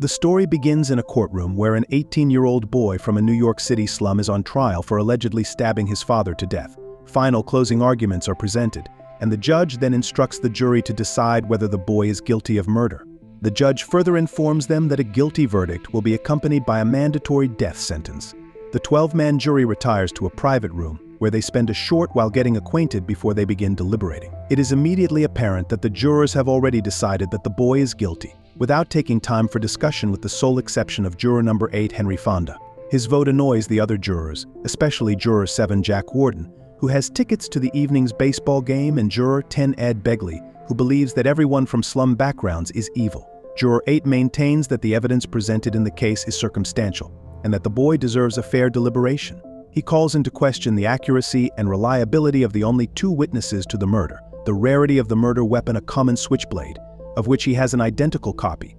The story begins in a courtroom where an 18-year-old boy from a New York City slum is on trial for allegedly stabbing his father to death. Final closing arguments are presented, and the judge then instructs the jury to decide whether the boy is guilty of murder. The judge further informs them that a guilty verdict will be accompanied by a mandatory death sentence. The 12-man jury retires to a private room, where they spend a short while getting acquainted before they begin deliberating. It is immediately apparent that the jurors have already decided that the boy is guilty, without taking time for discussion with the sole exception of juror number 8, Henry Fonda. His vote annoys the other jurors, especially juror 7, Jack Warden, who has tickets to the evening's baseball game, and juror 10, Ed Begley, who believes that everyone from slum backgrounds is evil. Juror 8 maintains that the evidence presented in the case is circumstantial, and that the boy deserves a fair deliberation. He calls into question the accuracy and reliability of the only 2 witnesses to the murder, the rarity of the murder weapon, a common switchblade, of which he has an identical copy,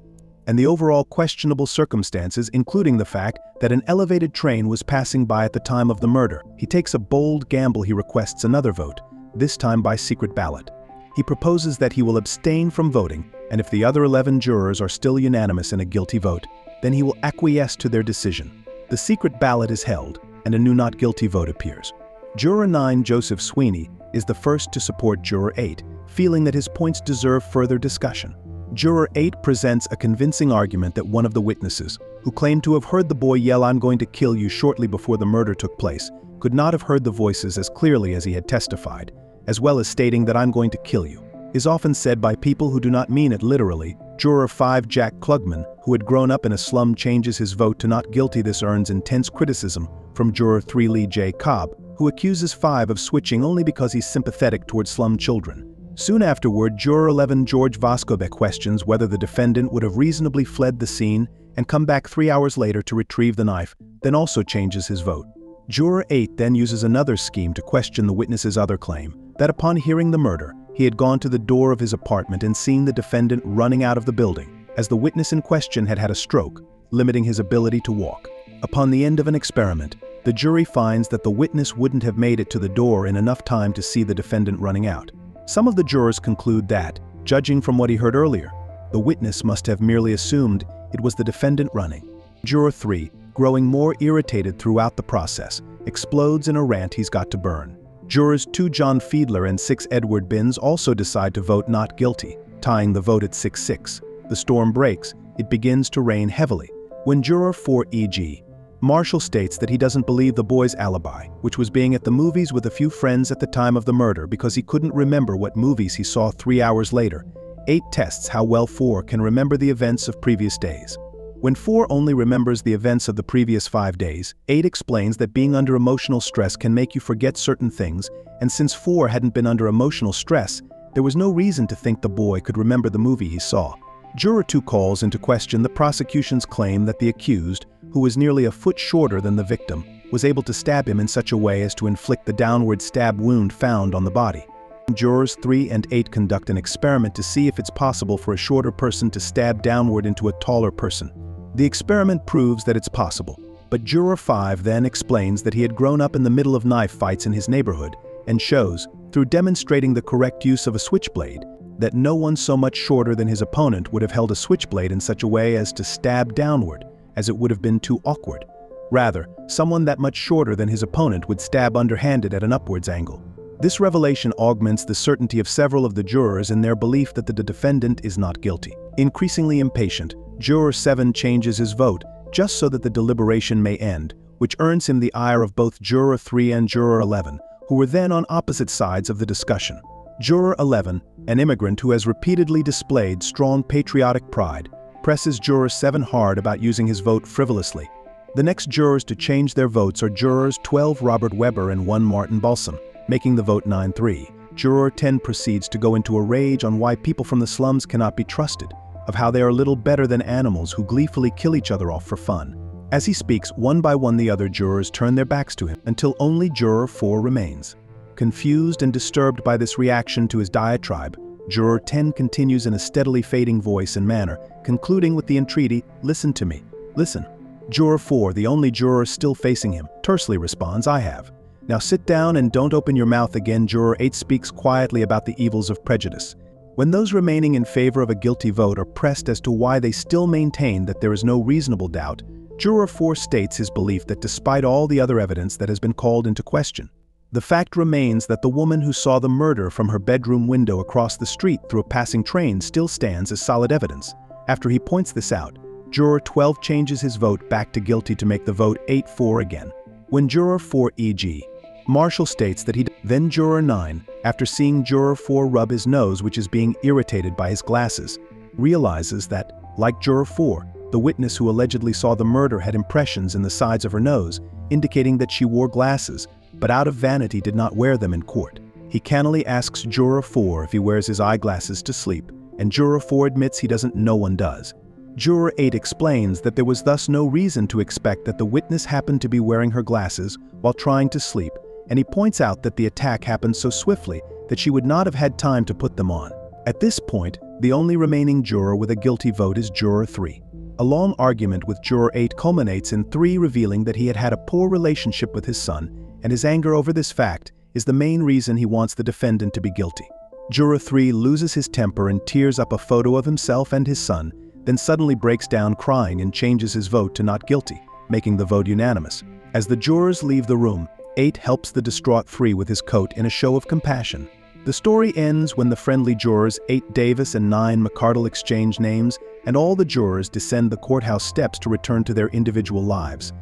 and the overall questionable circumstances, including the fact that an elevated train was passing by at the time of the murder. He takes a bold gamble. He requests another vote, this time by secret ballot. He proposes that he will abstain from voting, and if the other 11 jurors are still unanimous in a guilty vote, then he will acquiesce to their decision. The secret ballot is held, and a new not guilty vote appears. Juror 9, Joseph Sweeney, is the first to support juror 8, feeling that his points deserve further discussion. Juror 8 presents a convincing argument that one of the witnesses, who claimed to have heard the boy yell, "I'm going to kill you," shortly before the murder took place, could not have heard the voices as clearly as he had testified, as well as stating that "I'm going to kill you" is often said by people who do not mean it literally. Juror 5, Jack Klugman, who had grown up in a slum, changes his vote to not guilty. This earns intense criticism from juror 3, Lee J. Cobb, who accuses 5 of switching only because he's sympathetic towards slum children. Soon afterward, juror 11, George Voskovec, questions whether the defendant would have reasonably fled the scene and come back 3 hours later to retrieve the knife, then also changes his vote. Juror 8 then uses another scheme to question the witness's other claim, that upon hearing the murder, he had gone to the door of his apartment and seen the defendant running out of the building, as the witness in question had had a stroke, limiting his ability to walk. Upon the end of an experiment, the jury finds that the witness wouldn't have made it to the door in enough time to see the defendant running out. Some of the jurors conclude that, judging from what he heard earlier, the witness must have merely assumed it was the defendant running. Juror 3, growing more irritated throughout the process, explodes in a rant he's got to burn. Jurors 2, John Fiedler, and 6, Edward Binns, also decide to vote not guilty, tying the vote at 6-6. The storm breaks. It begins to rain heavily. When juror 4, E.G. Marshall, states that he doesn't believe the boy's alibi, which was being at the movies with a few friends at the time of the murder, because he couldn't remember what movies he saw 3 hours later. 8 tests how well 4 can remember the events of previous days. When 4 only remembers the events of the previous 5 days, 8 explains that being under emotional stress can make you forget certain things, and since 4 hadn't been under emotional stress, there was no reason to think the boy could remember the movie he saw. Juror 2 calls into question the prosecution's claim that the accused, who was nearly a foot shorter than the victim, was able to stab him in such a way as to inflict the downward stab wound found on the body. Jurors 3 and 8 conduct an experiment to see if it's possible for a shorter person to stab downward into a taller person. The experiment proves that it's possible, but juror 5 then explains that he had grown up in the middle of knife fights in his neighborhood, and shows, through demonstrating the correct use of a switchblade, that no one so much shorter than his opponent would have held a switchblade in such a way as to stab downward, as it would have been too awkward. Rather, someone that much shorter than his opponent would stab underhanded at an upwards angle. This revelation augments the certainty of several of the jurors in their belief that the defendant is not guilty. Increasingly impatient, juror 7 changes his vote just so that the deliberation may end, which earns him the ire of both juror 3 and juror 11, who were then on opposite sides of the discussion. Juror 11, an immigrant who has repeatedly displayed strong patriotic pride, presses juror 7 hard about using his vote frivolously. The next jurors to change their votes are jurors 12, Robert Weber, and 1, Martin Balsam, making the vote 9-3. Juror 10 proceeds to go into a rage on why people from the slums cannot be trusted, of how they are little better than animals who gleefully kill each other off for fun. As he speaks, one by one the other jurors turn their backs to him until only juror 4 remains. Confused and disturbed by this reaction to his diatribe, juror 10 continues in a steadily fading voice and manner, concluding with the entreaty, "Listen to me, listen." Juror 4, the only juror still facing him, tersely responds, "I have. Now sit down and don't open your mouth again." Juror 8 speaks quietly about the evils of prejudice. When those remaining in favor of a guilty vote are pressed as to why they still maintain that there is no reasonable doubt, Juror 4 states his belief that despite all the other evidence that has been called into question, the fact remains that the woman who saw the murder from her bedroom window across the street through a passing train still stands as solid evidence. After he points this out, Juror 12 changes his vote back to guilty to make the vote 8-4 again. When Juror 4 e.g. Marshall states that then Juror 9, after seeing Juror 4 rub his nose which is being irritated by his glasses, realizes that, like Juror 4, the witness who allegedly saw the murder had impressions in the sides of her nose, indicating that she wore glasses, but out of vanity did not wear them in court. He cannily asks Juror 4 if he wears his eyeglasses to sleep, and Juror 4 admits he doesn't. No one does. Juror 8 explains that there was thus no reason to expect that the witness happened to be wearing her glasses while trying to sleep, and he points out that the attack happened so swiftly that she would not have had time to put them on. At this point, the only remaining juror with a guilty vote is Juror 3. A long argument with Juror 8 culminates in 3 revealing that he had had a poor relationship with his son, and his anger over this fact is the main reason he wants the defendant to be guilty. Juror 3 loses his temper and tears up a photo of himself and his son, then suddenly breaks down crying and changes his vote to not guilty, making the vote unanimous. As the jurors leave the room, 8 helps the distraught 3 with his coat in a show of compassion. The story ends when the friendly jurors 8 Davis and 9 McCardle exchange names, and all the jurors descend the courthouse steps to return to their individual lives.